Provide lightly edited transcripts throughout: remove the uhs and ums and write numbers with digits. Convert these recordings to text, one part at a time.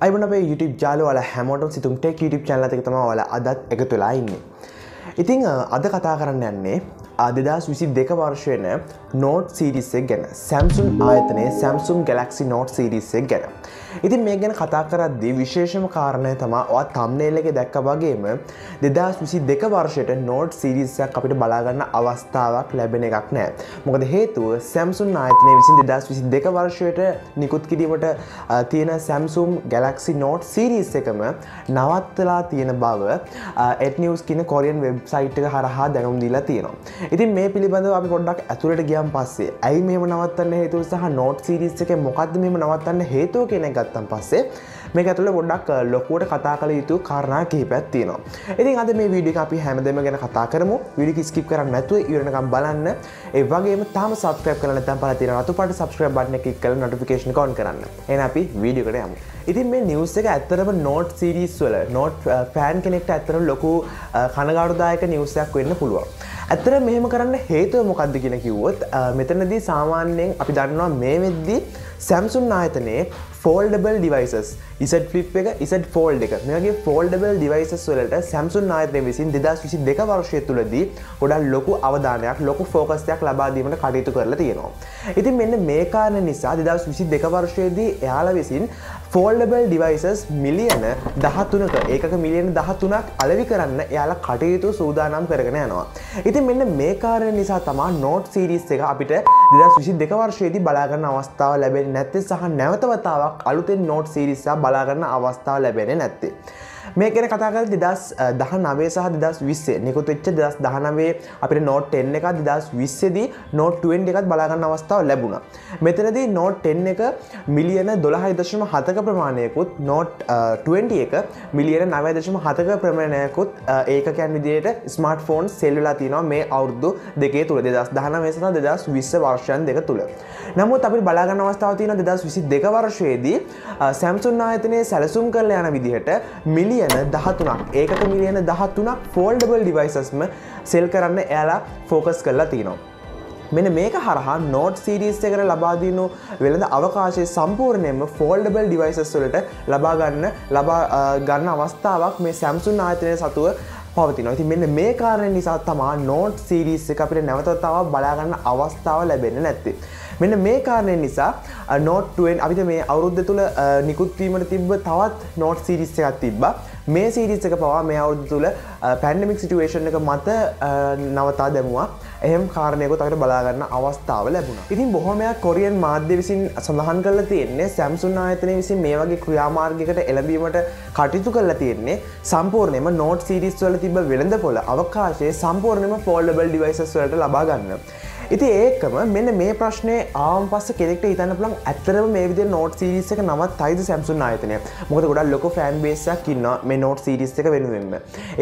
අයිබන අපේ YouTube යාළුවෝ ඔයාලා හැමෝටම sithumtech YouTube channel එකේ තමයි ඔයාලා අදත් එකතු වෙලා ඉන්නේ. ඉතින් අද කතා කරන්න යන්නේ 2022 වර්ෂයේ Note series එක ගැන. Samsung ආයතනයේ Samsung Galaxy Note series එක ගැන. ඉතින් මේ ගැන කතා කරද්දී විශේෂම කාරණය තමයි ඔයා thumbnail එකේ දැක්කා වගේම 2022 වර්ෂයට Note series එකක් අපිට බලා ගන්න අවස්ථාවක් ලැබෙන එකක් නෑ. මොකද හේතුව Samsung ආයතනය විසින් 2022 වර්ෂයට නිකුත් කිරීමට තියෙන Samsung Galaxy Note series එකම නවත්තලා තියෙන බව @news කියන කොරියන් වෙබ්සයිට් එක හරහා දැනුම් දීලා තියෙනවා. ඉතින් මේ පිළිබඳව අපි පොඩ්ඩක් ඇතුළට ගියන් පස්සේ ඇයි මෙහෙම නවත්තන්න හේතුව සහ Note series එකේ මොකද්ද මෙහෙම නවත්තන්න හේතුව කියන එක ගත්තන් පස්සේ මේක ඇතුළේ පොඩ්ඩක් ලොකුවට කතා කළ යුතු කාරණා කිහිපයක් තියෙනවා. ඉතින් අද මේ වීඩියෝ එක අපි හැමදේම ගැන කතා කරමු. වීඩියෝ එක ස්කිප් කරන්න නැතුව ඉවරනකම් බලන්න. ඒ වගේම තාම subscribe කරලා නැත්නම් පහළ තියෙන රතු පාට subscribe button එක click කරලා notification එක on කරන්න. එහෙනම් අපි වීඩියෝ එකට යමු. ඉතින් මේ news එක ඇත්තටම Note series වල Note fan කෙනෙක්ට ඇත්තටම ලොකු කනගාටුදායක news එකක් වෙන්න පුළුවන්. ඇත්තටම මෙහෙම කරන්න හේතුව මොකක්ද කියලා කිව්වොත් මෙතනදී සාමාන්‍යයෙන් අපි දන්නවා මේ වෙද්දී Samsung ආයතනයේ foldable devices Z Flip එක Z Fold එක මේ වගේ foldable devices වලට Samsung ආයතනය විසින් 2022 වර්ෂය තුලදී ගොඩක් ලොකු අවධානයක් ලොකු focus එකක් ලබා දීමට කටයුතු කරලා තියෙනවා. ඉතින් මෙන්න මේ කාරණා නිසා 2022 වර්ෂයේදී එයාලා විසින් foldable devices මිලියන 13ක ඒකක මිලියන 13ක් අලෙවි කරන්න එයාලා කටයුතු සූදානම් කරගෙන යනවා. ඉතින් මෙන්න මේ කාරණා නිසා තමයි Note series එක අපිට 2022 වර්ෂයේදී බලා ගන්න අවස්ථාව ලැබෙන්නේ නැත්තේ සහ නැවත වතාවක් අලුතෙන් Note series එක බලා ගන්න අවස්ථාව ලැබෙන්නේ නැත්තේ. මේ ගැන කතා කරද්දී 2019 සහ 2020 නිකුත් වෙච්ච 2019 අපිට Note 10 එකත් 2020 දී Note 20 එකත් බලා ගන්න අවස්ථාව ලැබුණා. මෙතනදී Note 10 එක මිලියන 12.7ක ප්‍රමාණයකුත් Note 20 එක මිලියන 9.7ක ප්‍රමාණයකුත් ඒකකයන් විදිහට ස්මාර්ට්ෆෝන් සෙල් වෙලා තියෙනවා මේ අවුරුදු දෙකේ තුල 2019 සහ 2020 වර්ෂයන් දෙක තුල. නමුත් අපිට බලා ගන්න අවස්ථාව තියෙනවා 2022 වර්ෂයේදී Samsung ආයතනයේ සැලසුම් කරලා යන විදිහට මිලියන 13ක් ඒකක මිලියන 13ක් foldable devicesම සෙල් කරන්න එයාලා focus කරලා තියෙනවා. මෙන්න මේක හරහා Note series එකට ලබා දිනු වෙළඳ අවකාශයේ සම්පූර්ණයෙන්ම foldable devices වලට ලබා ගන්න අවස්ථාවක් මේ Samsung ආයතනයේ සතුව පවතිනවා. ඉතින් මෙන්න මේ කාරණේ නිසා තමයි Note series එක අපිට නැවත වතාවක් බලා ගන්න අවස්ථාව ලැබෙන්නේ නැත්තේ. මෙන්න මේ කාරණේ නිසා Note 20 අපිට මේ අවුරුද්ද තුල නිකුත් වීමට තිබ්බ තවත් Note series එකක් තිබ්බා. මේ series එක පවා මේ අවුරුද්ද තුල pandemic situation එක මත නවතා දැමුවා. එහෙම කාරණයකට අපිට බලා ගන්න අවස්ථාව ලැබුණා. ඉතින් බොහෝමයක් කොරියන් මාධ්‍ය විසින් සඳහන් කරලා තියෙන්නේ Samsung ආයතනය විසින් මේ වගේ ක්‍රියාමාර්ගයකට එළඹීමට කටයුතු කරලා තියෙන්නේ සම්පූර්ණයෙන්ම Note series වල තිබ්බ වෙළඳපොළ අවකාශයේ සම්පූර්ණයෙන්ම foldable devices වලට ලබා ගන්න. ඉතින් ඒකම මෙන්න මේ ප්‍රශ්නේ ආවම පස්සේ කෙනෙක්ට හිතන්න පුළුවන් ඇත්තටම මේ විදිහට Note series එක නවත්තයිද Samsung ආයතනය. මොකද ගොඩක් ලොකු fan base එකක් ඉන්නවා මේ Note series එක වෙනුවෙන්ම.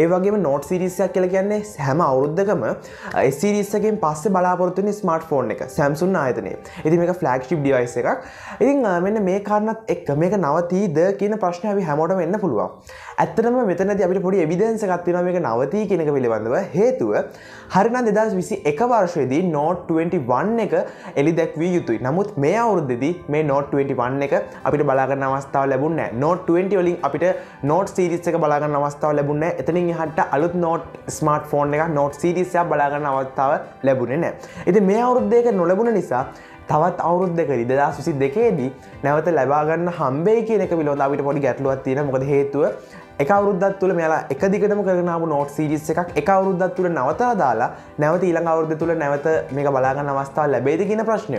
ඒ වගේම Note series එකක් කියලා කියන්නේ හැම අවුරුද්දකම ඒ series එකෙන් පස්සේ බලාපොරොත්තු වෙන ස්මාර්ට්ෆෝන් එක Samsung ආයතනයේ. ඉතින් මේක flagship device එකක්. ඉතින් මෙන්න මේ කාරණාත් එක්ක මේක නවතීද කියන ප්‍රශ්නේ අපි හැමෝටම එන්න පුළුවන්. ඇත්තටම මෙතනදී අපිට පොඩි evidence එකක් තියෙනවා මේක නවතී කියන එක පිළිබඳව. හේතුව හරිනම් 2021 වර්ෂයේදී Note 21 එක එලි දැක්විය යුතුයි. නමුත් මේ අවුරුද්දේදී මේ Note 21 එක අපිට බලා ගන්න අවස්ථාව ලැබුණේ නැහැ. Note 20 වලින් අපිට Note series එක බලා ගන්න අවස්ථාව ලැබුණේ නැහැ. එතනින් එහාට අලුත් Note smartphone එකක් Note series එකක් බලා ගන්න අවස්ථාව ලැබුණේ නැහැ. ඉතින් මේ අවුරුද්දේ ඒක නොලැබුණ නිසා තවත් අවුරුද්දකදී 2022 දී නැවත ලබා ගන්න හම්බෙයි කියන එක පිළිබඳව අපිට පොඩි ගැටලුවක් තියෙනවා. මොකද හේතුව එක අවුරුද්දක් තුල මෙයාලා එක දිගටම කරගෙන ආපු Note series එකක් එක අවුරුද්දක් තුල නවතලා දාලා නැවත ඊළඟ අවුරුද්ද තුල නැවත මේක බලා ගන්න අවස්ථාව ලැබෙයිද කියන ප්‍රශ්නය.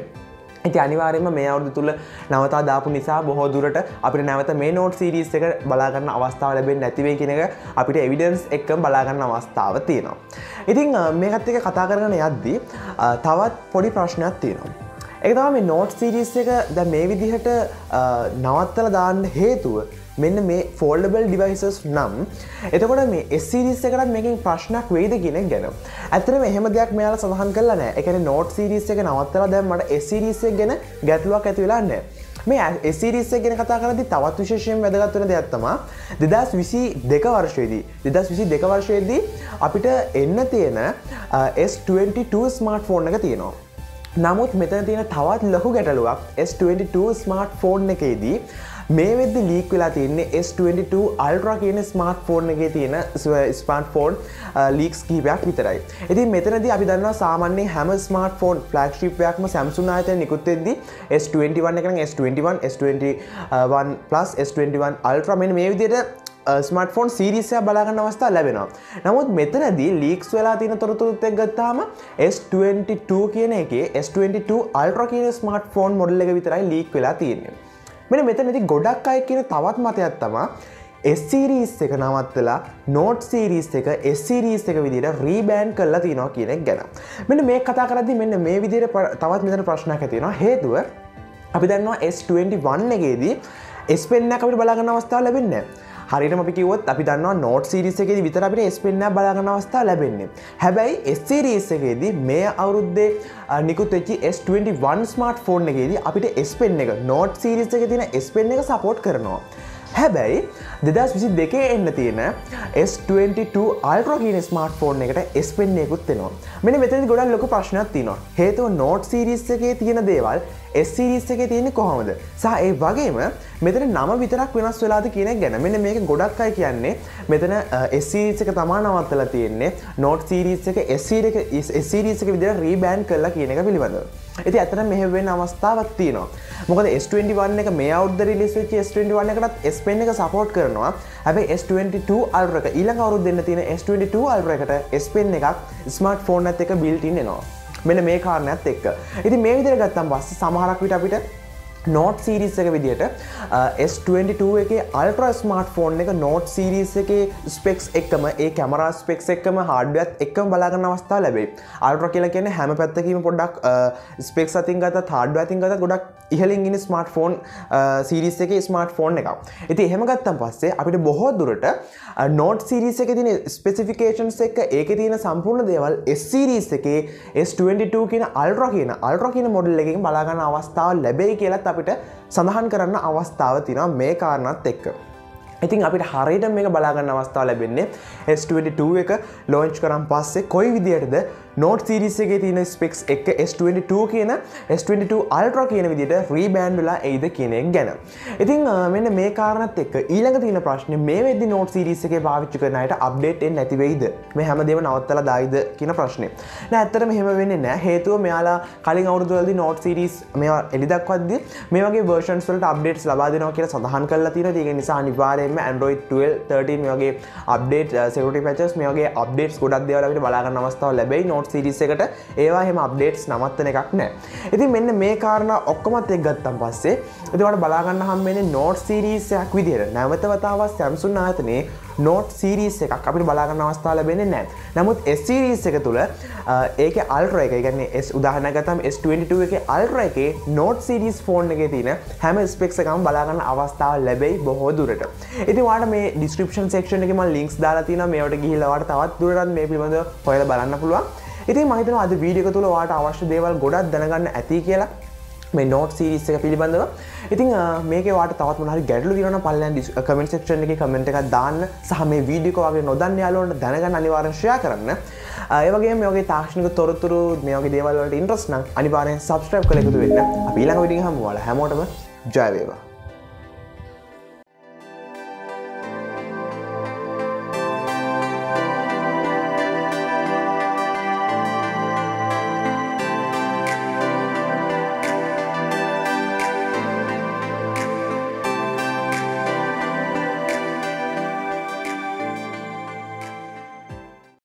ඉතින් අනිවාර්යයෙන්ම මේ අවුරුද්ද තුල නවතා දාපු නිසා බොහෝ දුරට අපිට නැවත මේ Note series එක බලා ගන්න අවස්ථාව ලැබෙන්නේ නැති වෙයි කියන එක අපිට evidence එක්කම බලා ගන්න අවස්ථාව තියෙනවා. ඉතින් මේකත් එක්ක කතා කරගෙන යද්දී තවත් පොඩි ප්‍රශ්නයක් තියෙනවා. ඒක තමයි මේ Note series එක දැන් මේ විදිහට නවත්තලා දාන්න හේතුව මෙන්න මේ foldable devices නම් එතකොට මේ S series එකකට මේකෙන් ප්‍රශ්නයක් වෙයිද කියන එක ගැන. ඇත්තටම එහෙම දෙයක් මෙයාලා සඳහන් කරලා නැහැ. ඒ කියන්නේ Note series එක නවත්තලා දැන් මට S series එක ගැන ගැටලුවක් ඇති වෙලා නැහැ. මේ S series එක ගැන කතා කරද්දී තවත් විශේෂයෙන් වැදගත් වෙන දෙයක් තමයි 2022 වර්ෂයේදී අපිට එන්න තියෙන S22 ස්මාර්ට්ෆෝන් එක තියෙනවා. නමුත් මෙතන තියෙන තවත් ලොකු ගැටලුවක් S22 ස්මාර්ට්ෆෝන් එකේදී මේ වෙද්දි ලීක් වෙලා තියෙන්නේ S22 Ultra කියන ස්මාර්ට්ෆෝන් එකේ තියෙන ස්මාර්ට්ෆෝන් ලීක්ස් කිහිපයක් විතරයි. ඉතින් මෙතනදී අපි දන්නවා සාමාන්‍යයෙන් හැම ස්මාර්ට්ෆෝන් ෆ්ලැග්ෂිප් එකක්ම Samsung ආයතනයෙන් නිකුත් වෙද්දී S21 එක නම් S21, S21 Plus, S21 Ultra මෙන්න මේ විදිහට ස්මාර්ට්ෆෝන් සීරීස් එක බලා ගන්න අවස්ථාව ලැබෙනවා. නමුත් මෙතනදී ලීක්ස් වෙලා තියෙන තොරතුරුත් එක්ක ගත්තාම S22 කියන එකේ S22 Ultra කියන ස්මාර්ට්ෆෝන් මොඩල් එක විතරයි ලීක් වෙලා තියෙන්නේ. මෙන්න මෙතනදී ගොඩක් අය කියන තවත් මතයක් තමයි S series එක නවත්තලා Note series එක S series එක විදිහට රීබෑන්ඩ් කරලා තියෙනවා කියන එක ගැන. මෙන්න මේ කතා කරද්දී මෙන්න මේ විදිහට තවත් මෙතන ප්‍රශ්නයක් ඇති වෙනවා. හේතුව අපි දන්නවා S21 එකේදී S Pen එක අපිට බලා ගන්න අවස්ථාව ලැබෙන්නේ නැහැ. හරියටම අපි කිව්වොත් අපි දන්නවා Note series එකේදී විතර අපිට S Pen එක බලා ගන්න අවස්ථාව ලැබෙන්නේ. හැබැයි S series එකේදී මේ අවුරුද්දේ නිකුත් වෙච්ච S21 ස්මාර්ට්ෆෝන් එකේදී අපිට S Pen එක Note series එකේ තියෙන S Pen එක සපෝට් කරනවා. හැබැයි 2022 එන්න තියෙන S22 Ultra කියන ස්මාර්ට්ෆෝන් එකට S Pen එකකුත් එනවා. මෙන්න මෙතනදී ගොඩක් ලොකු ප්‍රශ්නයක් තියෙනවා. හේතුව Note series එකේ තියෙන දේවල් S series එකේ තියෙන්නේ කොහොමද? සහ ඒ වගේම මෙතන නම විතරක් වෙනස් වෙලාද කියන එක ගැන. මෙන්න මේක ගොඩක් අය කියන්නේ මෙතන S series එක තමයි නවත්තලා තියෙන්නේ. Note series එක S series එක විදිහට රීබෑන්ඩ් කරලා කියන එක පිළිබඳව. ඉතින් ඇත්තටම මෙහෙම වෙන්න අවස්ථාවක් තියෙනවා. මොකද S21 එක මේ අවුරුද්ද රිලීස් වෙච්ච S21 එකටත් S Pen එක සපෝට් කරනවා. හැබැයි S22 Ultra එක ඊළඟ අවුරුද්ද දෙන්න තියෙන S22 Ultra එකට S Pen එකක් ස්මාර්ට්ෆෝන් එකත් එක්ක built in එනවා. මෙන්න මේ කාරණාත් එක්ක. ඉතින් මේ විදිහට ගත්තම පස්සේ සමහරක් විට අපිට Note series එක විදිහට S22 එකේ Ultra smartphone එක Note series එකේ specs එක්කම ඒ camera specs එක්කම hardware එක්කම බලා ගන්න අවස්ථාව ලැබෙයි. Ultra කියලා කියන්නේ හැම පැත්තකින්ම පොඩ්ඩක් specs අතින් ගත්තත් hardware අතින් ගත්තත් ගොඩක් ඉහළින් ඉන්න smartphone series එකේ smartphone එකක්. ඉතින් එහෙම ගත්තන් පස්සේ අපිට බොහෝ දුරට Note series එකේ තියෙන specifications එක්ක ඒකේ තියෙන සම්පූර්ණ දේවල් S series එකේ S22 කියන Ultra කියන model එකකින් බලා ගන්න අවස්ථාව ලැබෙයි කියලා අපිට සඳහන් කරන්න අවස්ථාව තියෙනවා මේ කාරණාත් එක්ක. ඉතින් අපිට හරියට මේක බලා ගන්න අවස්ථාව ලැබෙන්නේ S22 එක launch කරන් පස්සේ කොයි විදියටද Note series එකේ තියෙන specs එක S22 කියන S22 Ultra කියන විදියට රීබෑන්ඩ් වෙලා එයිද කියන එක ගැන. ඉතින් මෙන්න මේ කාරණාත් එක්ක ඊළඟ තියෙන ප්‍රශ්නේ මේ වෙද්දි Note series එකේ පාවිච්චි කරන අයට අප්ඩේට් එන්නේ නැති වෙයිද? මේ හැමදේම නවත්තලා දායිද කියන ප්‍රශ්නේ. නෑ ඇත්තටම එහෙම වෙන්නේ නෑ. හේතුව මෙයාලා කලින් අවුරුද්දවලදී Note series මේවා එලි දක්වද්දී මේ වගේ versions වලට updates ලබා දෙනවා කියලා සඳහන් කරලා තියෙනවා. ඒක නිසා අනිවාර්යයෙන්ම Android 12, 13 මේ වගේ update security patches මේ වගේ updates ගොඩක් දේවල් අපිට බලා ගන්න අවස්ථාව ලැබෙයි. Note series එකට ඒවා එහෙම අප්ඩේට්ස් නවත්තන එකක් නෑ. ඉතින් මෙන්න මේ කාරණා ඔක්කොමත් එක්ක ගත්තන් පස්සේ එතකොට බලා ගන්න හම්බෙන්නේ Note series එකක් විදියට නැවත වතාවක් Samsung ආයතනයේ Note series එකක් අපිට බලා ගන්න අවස්ථාව ලැබෙන්නේ නැහැ. නමුත් S series එක තුල ඒකේ Ultra එක, ඒ කියන්නේ S උදාහරණයක් ගත්තම S22 එකේ Ultra එකේ Note series phone එකේ තියෙන හැම specs එකම බලා ගන්න අවස්ථාව ලැබෙයි බොහෝ දුරට. ඉතින් ඔයාලට මේ description section එකේ මම links දාලා තියෙනවා. මේවට ගිහිල්ලා ඔයාලට තවත් දුරටත් මේ පිළිබඳව හොයලා බලන්න පුළුවන්. ඉතින් මම හිතනවා අද වීඩියෝ එක තුල ඔයාලට අවශ්‍ය දේවල් ගොඩක් දැනගන්න ඇති කියලා මේ Note series එක පිළිබඳව. ඉතින් මේකේ ඔයාලට තවත් මොනවා හරි ගැටලු තියෙනවා නම් පල්ලෙන් comment section එකේ comment එකක් දාන්න සහ මේ වීඩියෝ එක වගේ නොදන්න යාළුවන්ට දැනගන්න අනිවාර්යෙන් share කරන්න. ඒ වගේම මේ වගේ තාක්ෂණික තොරතුරු මේ වගේ දේවල් වලට interest නම් අනිවාර්යෙන් subscribe කරලා එකතු වෙන්න. අපි ඊළඟ වීඩියෝ එක හමු. ඔයාලා හැමෝටම ජය වේවා.